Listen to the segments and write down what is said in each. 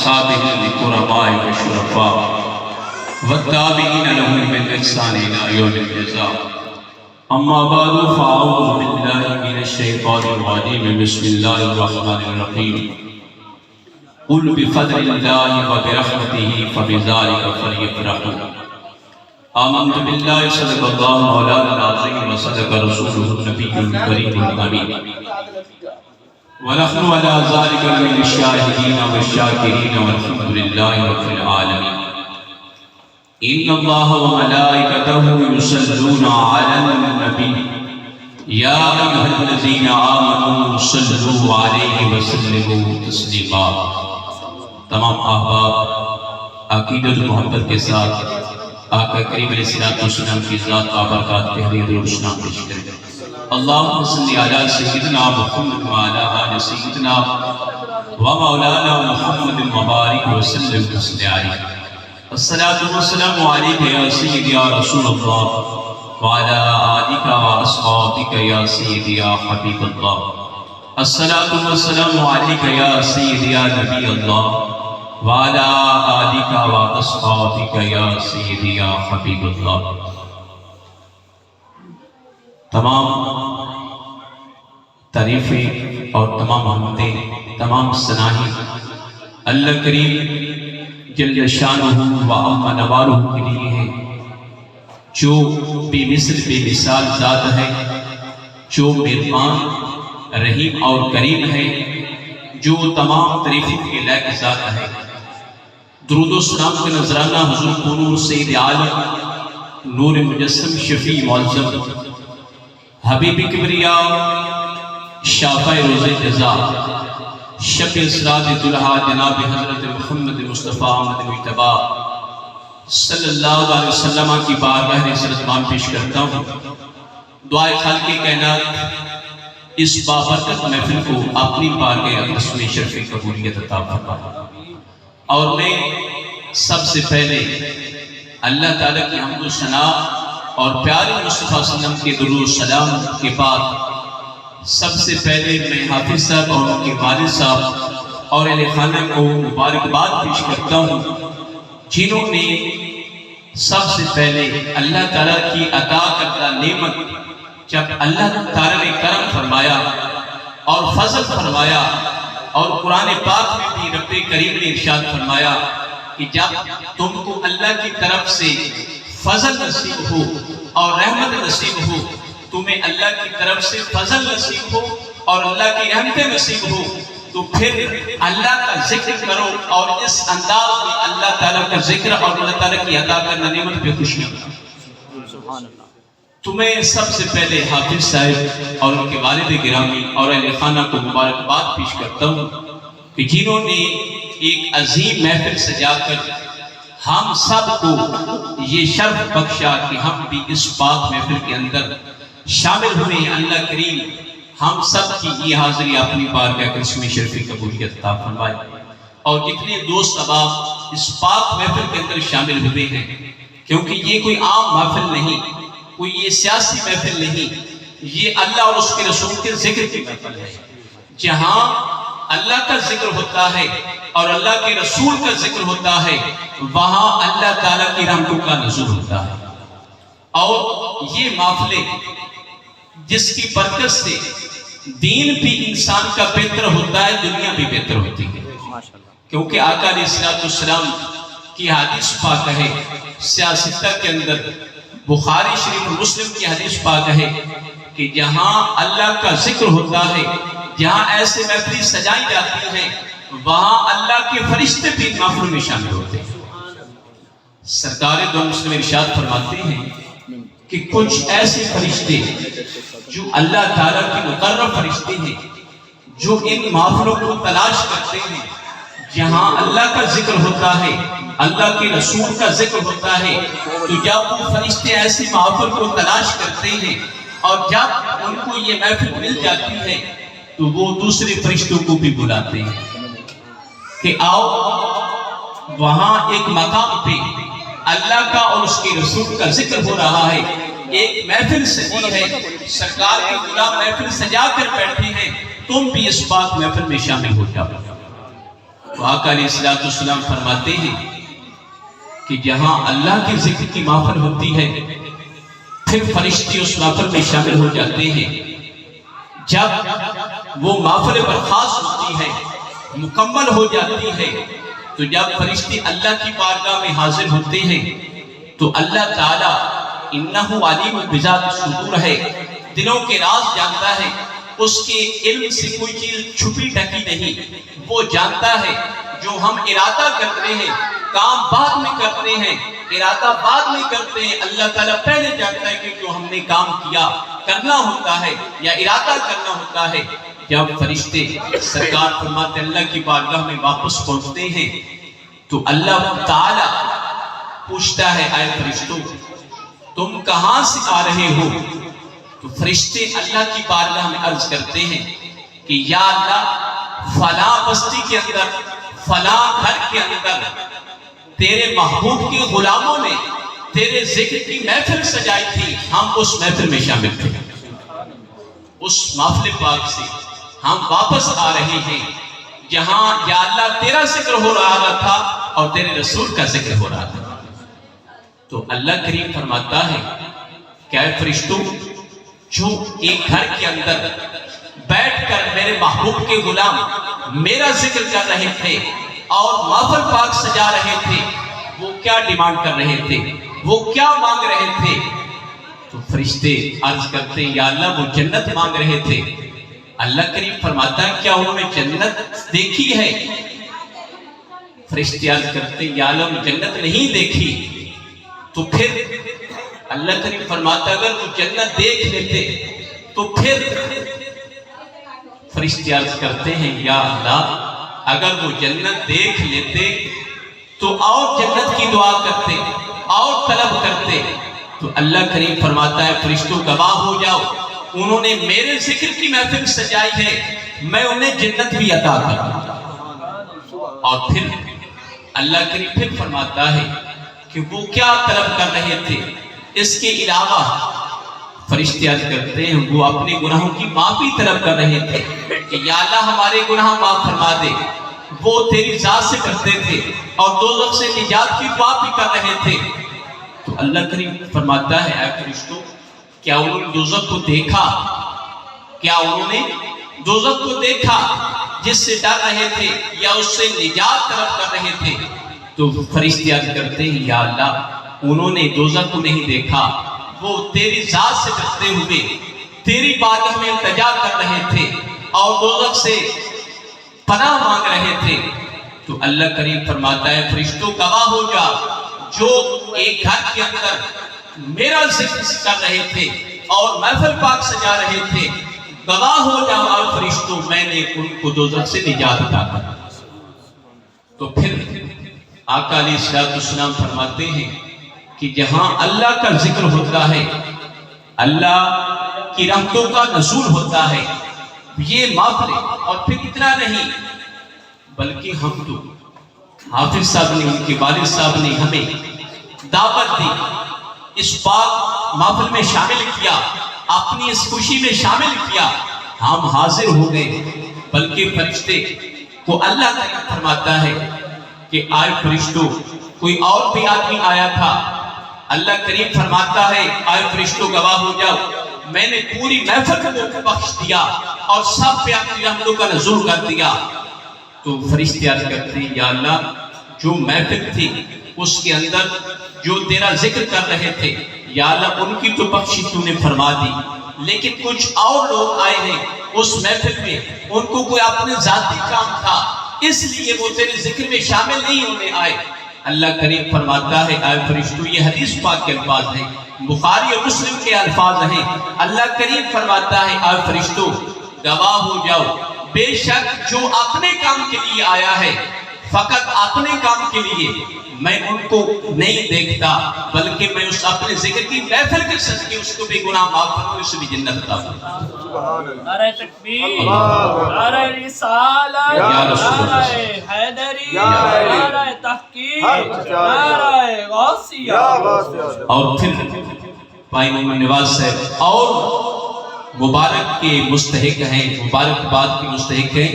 وأصحابه القرباء والشرفاء والتابعين لهم بالإحسان إلى يوم الجزاء. أما بعد فأعوذ بالله من الشيطان الرجيم. بسم الله الرحمن الرحيم. قل بفضل الله وبرحمته فبذلك فليفرحوا. آمنت بالله صدق الله مولانا العظيم وصدق رسوله النبي الكريم الأمين. ونحن على ذلك من الشاهدين والشاكرين والحمد لله رب العالمين. إن الله وملائكته يصلون على النبي يا أيها الذين آمنوا صلوا عليه وسلموا تسلیما. تمام احباب عقیدت و محبت کے ساتھ آقا کریم علیہ السلام کی ذات آبرکات تحریر و اسلام پیش کریں. اللہم صلی علی سیدنا محمد وعلی آل سیدنا و مولانا محمد مبارک وسلم تسلیما. الصلاة والسلام علیکہ یا سیدی یا رسول اللہ وعلی آلک و اصحابک یا سیدی یا حبیب اللہ. الصلاة والسلام علیکہ یا سیدی یا نبی اللہ وعلی آلک و اصحابک یا سیدی یا حبیب اللہ. تمام تعریفیں اور تمام حمدیں، تمام ثنائیں اللہ کریم جل شانہ و عم نوالہ کے لیے ہے، جو بے مثل بے مثال ذات ہے، جو مہربان رحیم اور کریم ہے، جو تمام تعریفوں کے لائق ذات ہے. درود و سلام کا نذرانہ حضور نور سید عالم نور مجسم شفیع معظم حبیب کبریا شافع روز جزا شب اسراد دلہا جناب حضرت محمد مصطفیٰ احمد مجتبی صلی اللہ علیہ وسلم کی بارگاہ رسالت پیش کرتا ہوں. دعائے خالق کائنات اس بابرکت محفل کو اپنی بارگاہ اقدس میں شرف قبولیت عطا فرمائے. اور میں سب سے پہلے اللہ تعالیٰ کی حمد و ثنا اور پیارے مصطفیٰ صلی اللہ علیہ وسلم کے درود و سلام کے بعد سب سے پہلے میں حافظ صاحب اور ان کے والد صاحب اور اہل خانہ کو مبارکباد پیش کرتا ہوں، جنہوں نے سب سے پہلے اللہ تعالیٰ کی عطا کردہ نعمت جب اللہ تعالیٰ نے کرم فرمایا اور فضل فرمایا، اور قرآن پاک میں بھی رب کریم نے ارشاد فرمایا کہ جب تم کو اللہ کی طرف سے فضل نصیب ہو اور رحمت نصیب ہو، تمہیں اللہ کی طرف سے فضل نصیب ہو اور اللہ کی رحمت نصیب ہو، تو پھر اللہ کا ذکر کرو اور اس انداز میں اللہ تعالیٰ کا ذکر اور اللہ تعالیٰ کی عطا کرنا نعمت پہ خوشیاں. تمہیں سب سے پہلے حافظ صاحب اور ان کے والد گرامی اور اہل خانہ کو مبارکباد پیش کرتا ہوں کہ جنہوں نے ایک عظیم محفل سجا کر ہم سب کو یہ شرف بخشا کہ ہم بھی اس پاک محفل کے اندر شامل ہوئے ہیں. اللہ کریم ہم سب کی یہ حاضری اپنی بارگاہ میں شرف قبولیت عطا فرمائے. اور جتنے دوست احباب اس پاک محفل کے اندر شامل ہوئے ہیں، کیونکہ یہ کوئی عام محفل نہیں، کوئی یہ سیاسی محفل نہیں، یہ اللہ اور اس کے رسول کے ذکر کی محفل ہے. جہاں اللہ کا ذکر ہوتا ہے اور اللہ کے رسول کا ذکر ہوتا ہے، وہاں اللہ تعالیٰ کی رحمتوں کا نزول ہوتا ہے. اور یہ محفلیں جس کی برکت سے دین بھی انسان کا بہتر ہوتا ہے، دنیا بھی بہتر ہوتی ہے. کیونکہ آقا علیہ السلام کی حدیث پاک ہے، سیاستہ کے اندر بخاری شریف مسلم کی حدیث پاک ہے کہ جہاں اللہ کا ذکر ہوتا ہے، جہاں ایسے محفلیں سجائی جاتی ہیں، وہاں اللہ کے فرشتے بھی محفل میں شامل ہوتے ہیں. سرکار دو مسلم ارشاد فرماتے ہیں کہ کچھ ایسے فرشتے جو اللہ تعالیٰ کے مقرب فرشتے ہیں، جو ان محفلوں کو تلاش کرتے ہیں جہاں اللہ کا ذکر ہوتا ہے، اللہ کے رسول کا ذکر ہوتا ہے. تو جب وہ فرشتے ایسی محفل کو تلاش کرتے ہیں اور جب ان کو یہ محفل مل جاتی ہے، تو وہ دوسرے فرشتوں کو بھی بلاتے ہیں کہ آؤ وہاں ایک مقام پہ اللہ کا اور اس کے رسول کا ذکر ہو رہا ہے، ایک محفل سجی ہے، سرکار کے غلام محفل سجا کر بیٹھے ہیں، تم بھی اس پاک محفل میں شامل ہو جاؤ. تو آقا علیہ السلام فرماتے ہیں کہ جہاں اللہ کے ذکر کی محفل ہوتی ہے پھر فرشتے اس محفل میں شامل ہو جاتے ہیں۔ جب وہ محفل برخاست ہوتی ہے، مکمل ہو جاتی ہے، تو جب فرشتے اللہ کی بارگاہ میں حاضر ہوتے ہیں تو اللہ تعالیٰ انہو علیم بذات الصدور ہے، دلوں کے راز جانتا ہے، اس کے علم سے کوئی چیز چھپی ڈھکی نہیں، وہ جانتا ہے جو ہم ارادہ کرتے ہیں، کام بعد میں کرتے ہیں، ارادہ بعد میں کرتے ہیں، اللہ تعالیٰ پہلے جانتا ہے کہ جو ہم نے کام کیا کرنا ہوتا ہے یا ارادہ کرنا ہوتا ہے۔ جب فرشتے سرکار فرماتے اللہ کی بارگاہ میں واپس پہنچتے ہیں تو اللہ تعالیٰ پوچھتا ہے اے فرشتوں تم کہاں سے آ رہے ہو؟ تو فرشتے اللہ کی بارگاہ میں عرض کرتے ہیں کہ یا اللہ فلاں بستی کے اندر، فلاں گھر کے اندر تیرے محبوب کے غلاموں نے تیرے ذکر کی محفل سجائی تھی، ہم اس محفل میں شامل تھے، اس محفل پاک سے ہم واپس آ رہے ہیں جہاں یا اللہ تیرا ذکر ہو رہا تھا اور تیرے رسول کا ذکر ہو رہا تھا۔ تو اللہ کریم فرماتا ہے کہ اے فرشتوں جو ایک گھر کے اندر بیٹھ کر میرے محبوب کے غلام میرا ذکر کر رہے تھے اور محفل پاک سجا رہے تھے، وہ کیا ڈیمانڈ کر رہے تھے، وہ کیا مانگ رہے تھے؟ تو فرشتے عرض کرتے ہیں یا اللہ وہ جنت مانگ رہے تھے۔ اللہ کریم فرماتا ہے کیا انہوں نے جنت دیکھی ہے؟ فرشتے عرض کرتے ہیں یا اللہ وہ جنت نہیں دیکھی۔ تو پھر اللہ کریم فرماتا ہے اگر وہ جنت دیکھ لیتے تو پھر فرشتے عرض کرتے ہیں یا اللہ اگر وہ جنت دیکھ لیتے تو اور جنت کی دعا کرتے اور طلب کرتے۔ تو اللہ کریم فرماتا ہے فرشتوں گواہ ہو جاؤ انہوں نے میرے ذکر کی محفل سجائی ہے، میں انہیں جنت بھی عطا کروں۔ اور پھر اللہ کریم پھر فرماتا ہے کہ وہ کیا طلب کر رہے تھے؟ اس کے علاوہ فرشتے عرض کرتے ہیں وہ اپنے گناہوں کی معافی طلب کر رہے تھے کہ یا اللہ ہمارے گناہ معاف فرما دے۔ وہ تیری ذات سے کرتے تھے اور دوزخ سے نجات کی دعا بھی کر رہے تھے۔ تو اللہ کریم فرماتا ہے اے فرشتوں کیا انہوں نے دوزخ کو دیکھا؟ کیا انہوں نے دوزخ کو دیکھا جس سے ڈر رہے تھے یا اس سے نجات طلب کر رہے تھے؟ تو فرشتے عرض کرتے ہیں یا اللہ انہوں نے دوزخ کو نہیں دیکھا، وہ تیری ذات سے ڈرتے ہوئے تیری بارگاہ میں التجا کر رہے تھے اور دوزخ سے پناہ مانگ رہے تھے۔ تو اللہ کریم فرماتا ہے فرشتوں گواہ ہو جا جو ایک گھر کے اندر میرا ذکر کر رہے تھے اور محفل پاک سجا رہے تھے، گواہ ہو جا اور فرشتوں میں نے ان کو دوزخ سے نجات عطا کی۔ تو پھر آقا علیہ السلام فرماتے ہیں کہ جہاں اللہ کا ذکر ہوتا ہے، اللہ کی رحمتوں کا نزول ہوتا ہے، یہ محفل اور پھر اتنا نہیں بلکہ ہم تو حافظ صاحب نے ان کے والد صاحب نے ہمیں دعوت دی، اس پاک محفل میں شامل کیا، اپنی اس خوشی میں شامل کیا، ہم حاضر ہو گئے۔ بلکہ فرشتے کو اللہ تعالیٰ فرماتا ہے کہ آئے فرشتوں کوئی اور بھی آدمی آیا تھا، اللہ کریم فرماتا ہے آئے فرشتوں گواہ ہو جاؤ میں نے پوری محفل کو بخش دیا اور سب پہ اپنی رحمتوں کا نزول کر دیا۔ تو فرشتے عرض کرتے ہیں یا اللہ جو محفل تھی اس کے اندر جو تیرا ذکر کر رہے تھے یا اللہ ان کی تو بخشش تو نے فرما دی، لیکن کچھ اور لوگ آئے ہیں اس محفل میں، ان کو کوئی اپنے ذاتی کام تھا اس لیے وہ تیرے ذکر میں شامل نہیں ہونے آئے۔ اللہ کریم فرماتا ہے اے فرشتوں یہ حدیث پاک کے الفاظ ہیں، بخاری اور مسلم کے الفاظ ہیں، اللہ کریم فرماتا ہے اے فرشتوں گواہ ہو جاؤ بے شک جو اپنے کام کے لیے آیا ہے فقط اپنے کام کے لیے میں ان کو نہیں دیکھتا بلکہ میں اس اپنے ذکر کی محفل کے صدقے اس کو بھی گناہ معاف کروں، اسے بھی جنت عطا کروں۔ نعرہ تکبیر، نعرہ رسالت، نعرہ حیدری، نعرہ تحقیق، نعرہ غوثیہ۔ اور پھر بھائی محمد نواز صاحب اور مبارک کے مستحق ہیں، مبارک باد کے مستحق ہیں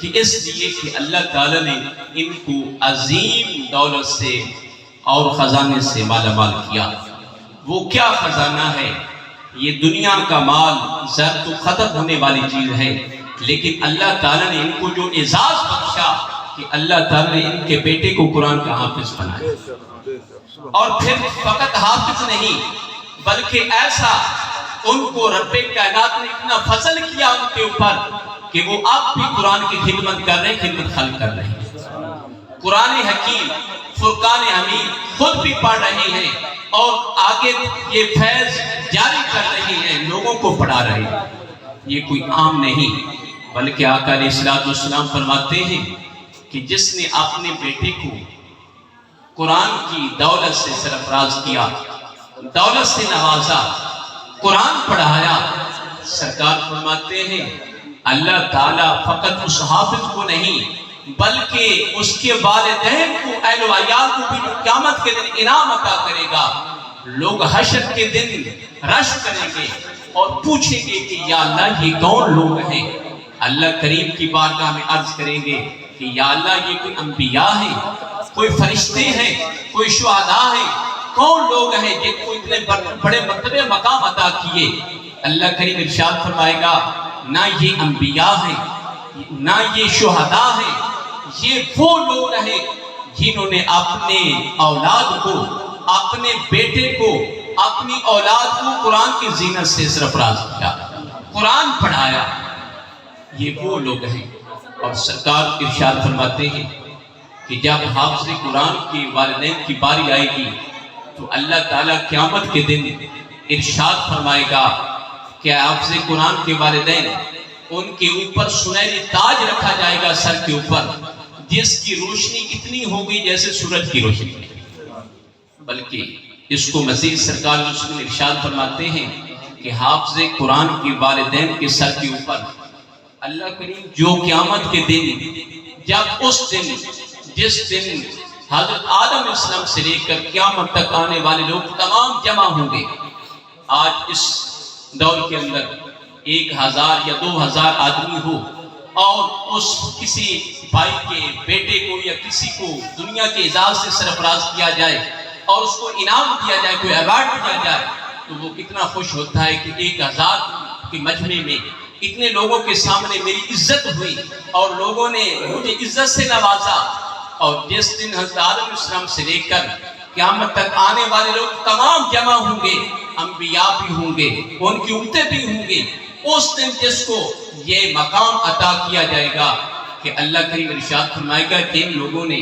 کہ اس لیے کہ اللہ تعالیٰ نے ان کو عظیم دولت سے اور خزانے سے مالا مال کیا۔ وہ کیا خزانہ ہے؟ یہ دنیا کا مال زر تو ختم ہونے والی چیز ہے، لیکن اللہ تعالیٰ نے ان کو جو اعزاز بخشا کہ اللہ تعالیٰ نے ان کے بیٹے کو قرآن کا حافظ بنایا، اور پھر فقط حافظ نہیں بلکہ ایسا ان کو رب کائنات نے اتنا فضل کیا ان کے اوپر کہ وہ اب بھی قرآن کی خدمت کر رہے ہیں، خدمت خلق کر رہے ہیں۔ قرآن حکیم فرقان حمید خود بھی پڑھ رہے ہیں اور آگے یہ فیض جاری کر رہے ہیں، لوگوں کو پڑھا رہے ہیں۔ یہ کوئی عام نہیں بلکہ آقا علیہ السلام فرماتے ہیں کہ جس نے اپنے بیٹے کو قرآن کی دولت سے سرفراز کیا، دولت سے نوازا، قرآن پڑھایا، سرکار فرماتے ہیں اللہ تعالیٰ فقط اس حافظ کو نہیں بلکہ اس کے والدین کو، اہل و عیال کو بھی جو قیامت کے دن انعام عطا کرے گا۔ لوگ حشر کے دن رش کریں گے اور پوچھیں گے کہ یا اللہ یہ کون لوگ ہیں؟ اللہ کریم کی بارگاہ میں عرض کریں گے کہ یا اللہ یہ کوئی انبیاء ہیں، کوئی فرشتے ہیں، کوئی شہداء ہیں، کون لوگ ہیں جن کو اتنے بڑے مرتبے مقام عطا کیے؟ اللہ کریم ارشاد فرمائے گا نہ یہ انبیاء ہیں، نہ یہ شہداء ہیں، یہ وہ لوگ ہیں جنہوں نے اپنے اولاد کو، اپنے بیٹے کو، اپنی اولاد کو قرآن کی زینت سے سرفراز کیا، قرآن پڑھایا۔ یہ وہ لوگ ہیں۔ اور سرکار ارشاد فرماتے ہیں کہ جب حافظ قرآن کے والدین کی باری آئے گی تو اللہ تعالیٰ قیامت کے دن ارشاد فرمائے گا کہ حافظ قرآن کے والدین، ان کے اوپر سنہری تاج رکھا جائے گا سر کے اوپر، جس کی روشنی اتنی ہوگی جیسے سورج کی روشنی۔ بلکہ اس کو مزید سرکار ارشاد فرماتے ہیں کہ حافظ قرآن کے والدین کے سر کے اوپر اللہ کریم جو قیامت کے دن، جب اس دن جس دن حضرت آدم علیہ السلام سے لے کر قیامت تک آنے والے لوگ تمام جمع ہوں گے۔ آج اس دور کے اندر 1000 یا 2000 آدمی ہو اور اس کسی بھائی کے بیٹے کو یا کسی کو دنیا کے اعزاز سے سرفراز کیا جائے اور اس کو انعام دیا جائے، کوئی ایوارڈ دیا جائے، تو وہ کتنا خوش ہوتا ہے کہ 1000 کے مجمع میں اتنے لوگوں کے سامنے میری عزت ہوئی اور لوگوں نے مجھے عزت سے نوازا۔ اور جس دن حضرت آدم علیہ السلام سے لے کر قیامت تک آنے والے لوگ تمام جمع ہوں گے، انبیاء بھی ہوں گے، ان کی امتیں بھی ہوں گے، اس دن جس کو یہ مقام عطا کیا جائے گا کہ اللہ کریم ارشاد فرمائے گا جن لوگوں نے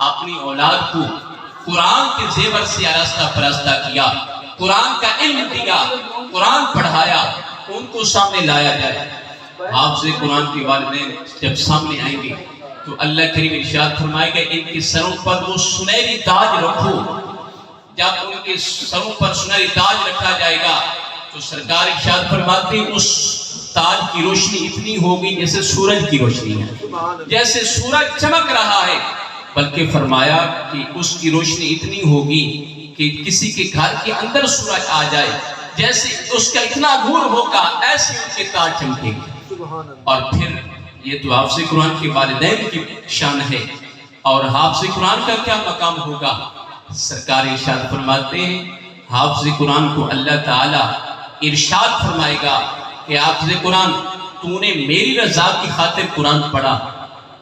اپنی اولاد کو قرآن کے زیور سے آراستہ پراستہ کیا، قرآن کا علم دیا، قرآن پڑھایا، ان کو سامنے لایا جائے۔ حافظ قرآن کے والدین جب سامنے آئیں گے تو اللہ کریم ارشاد فرمائے گا ان کے سروں پر وہ سنہری تاج رکھو۔ جب ان کے سروں پر سنہری تاج رکھا جائے گا تو سرکار ارشاد فرماتے ہیں اس تاج کی روشنی اتنی ہوگی جیسے سورج کی روشنی ہے، جیسے سورج چمک رہا ہے، بلکہ فرمایا کہ اس کی روشنی اتنی ہوگی کہ کسی کے گھر کے اندر سورج آ جائے، جیسے اس کا اتنا نور ہوگا ایسے ان کے تاج چمکے گی۔ اور پھر یہ تو حافظ قرآن کے والدین کی شان ہے، اور حافظ قرآن کا کیا مقام ہوگا؟ سرکار ارشاد فرماتے ہیں حافظ قرآن کو اللہ تعالیٰ ارشاد فرمائے گا کہ حافظ قرآن تو نے میری رضا کی خاطر قرآن پڑھا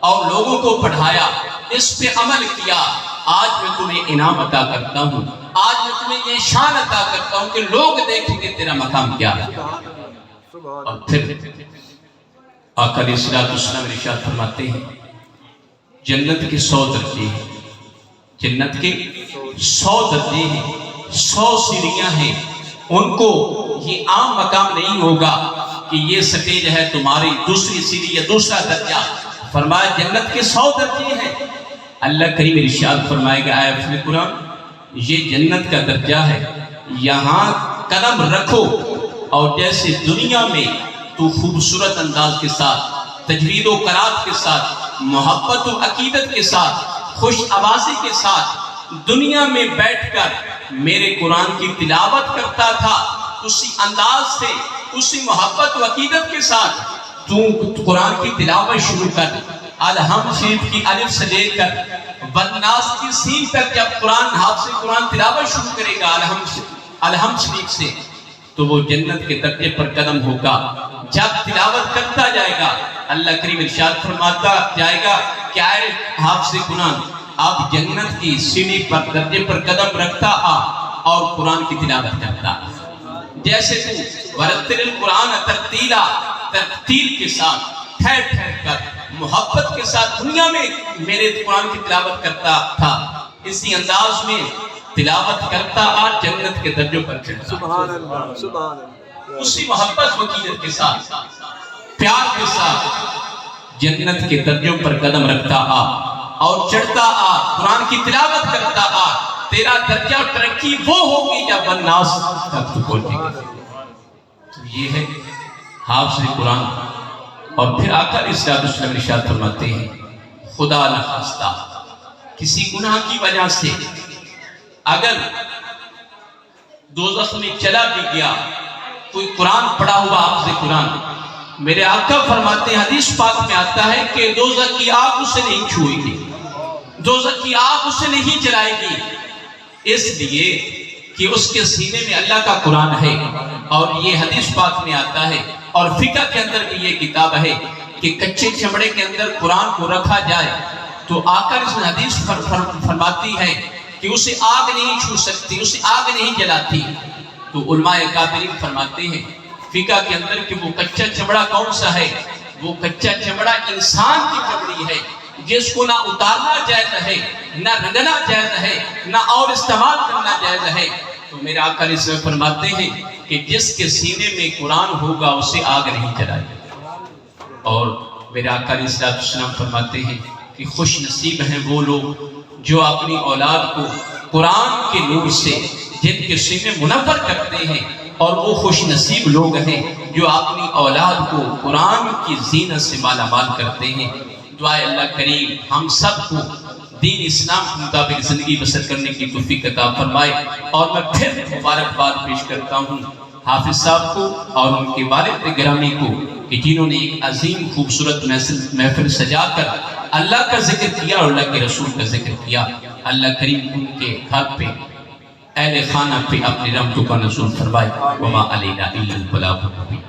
اور لوگوں کو پڑھایا، اس پہ عمل کیا، آج میں تمہیں انعام عطا کرتا ہوں، آج میں تمہیں یہ شان عطا کرتا ہوں کہ لوگ دیکھیں گے تیرا مقام کیا ہے۔ اور پھر آقا علیہ السلام ارشاد فرماتے ہیں جنت کے 100 درجے ہیں، جنت کے 100 درجے ہیں، 100 سیڑھیاں ہیں، ان کو یہ عام مقام نہیں ہوگا کہ یہ سٹیج ہے تمہاری دوسری سیڑھی یا دوسرا درجہ، فرمایا جنت کے 100 درجے ہیں۔ اللہ کریم ارشاد فرمائے گا اے حافظ قرآن یہ جنت کا درجہ ہے، یہاں قدم رکھو اور جیسے دنیا میں تو خوبصورت انداز کے ساتھ، تجوید و قرات کے ساتھ، محبت و عقیدت کے ساتھ، خوش آوازی کے ساتھ دنیا میں بیٹھ کر میرے قرآن کی تلاوت کرتا تھا، اسی انداز سے، اسی محبت و عقیدت کے ساتھ تو قرآن کی تلاوت شروع کر، الحمد شریف کی الف سے لے کر والناس کی سین تک جب قرآن حافظ قرآن تلاوت شروع کرے گا الحمد شریف سے، تو وہ جنت کے درجے پر قدم ہوگا۔ جب تلاوت کرتا جائے گا اللہ کریم ارشاد فرماتا جائے گا کہ اے حافظ قرآن آپ جنت کی سیڑھی پر درجے پر قدم رکھتا اور قرآن کی تلاوت کرتا، جیسے تو ورتل القرآن ترتیلا، ترتیل کے ساتھ ٹھہر ٹھہر کر محبت کے ساتھ دنیا میں میرے قرآن کی تلاوت کرتا تھا، اسی انداز میں تلاوت کرتا اور جنت کے درجوں پر چڑھتا۔ سبحان اللہ، سبحان اللہ۔ اسی محبت وکیلت کے ساتھ پیار کے ساتھ جنت کے درجوں پر قدم رکھتا اور چڑھتا قرآن کی تلاوت کرتا تیرا درجہ ترقی وہ ہوگی جب والناس تک تو پہنچے گی۔ تو یہ ہے حافظ قرآن۔ اور پھر آقا علیہ الصلوۃ والسلام ارشاد فرماتے ہیں خدا نخواستہ کسی گناہ کی وجہ سے اگر دوزخ میں چلا بھی گیا، کوئی قرآن پڑھا ہوا حافظ قرآن، میرے آقا فرماتے ہیں حدیث پاک میں آتا ہے کہ دوزخ کی آگ اسے نہیں چھوئے گی، دوزخ کی آگ اسے نہیں جلائے گی، اس لیے کہ اس کے سینے میں اللہ کا قرآن ہے۔ اور یہ حدیث پاک میں آتا ہے اور فقہ کے اندر بھی یہ کتاب ہے کہ کچے چمڑے کے اندر قرآن کو رکھا جائے تو آقا اس حدیث فرماتی ہے کہ اسے آگ نہیں چھو سکتی، اسے آگ نہیں جلاتی۔ تو علماء اکابرین فرماتے ہیں فقہ کے اندر کہ وہ کچا چمڑا کون سا ہے؟ وہ کچا چمڑا انسان کی چمڑی ہے جس کو نہ اتارنا جائز ہے، نہ رنگنا جائز ہے، نہ اور استعمال کرنا جائز ہے۔ تو میرے آقا علیہ السلام فرماتے ہیں کہ جس کے سینے میں قرآن ہوگا اسے آگ نہیں جلائے گی۔ اور میرے آقا علیہ السلام فرماتے ہیں کہ خوش نصیب ہیں وہ لوگ جو اپنی اولاد کو قرآن کے نور سے جن کے سینے منور کرتے ہیں، اور وہ خوش نصیب لوگ ہیں جو اپنی اولاد کو قرآن کی زینت سے مالا مال کرتے ہیں۔ دعائے اللہ کریم ہم سب کو دین اسلام کے مطابق زندگی بسر کرنے کی توفیق عطا فرمائے۔ اور میں پھر مبارکباد پیش کرتا ہوں حافظ صاحب کو اور ان کے والد گرامی کو کہ جنہوں نے ایک عظیم خوبصورت محفل سجا کر اللہ کا ذکر کیا اور اللہ کے رسول کا ذکر کیا۔ اللہ کریم ان کے گھر پہ اہل خانہ پہ اپنی رحمتوں کا نزول فرمائے۔ وما علینا الا البلاغ المبین۔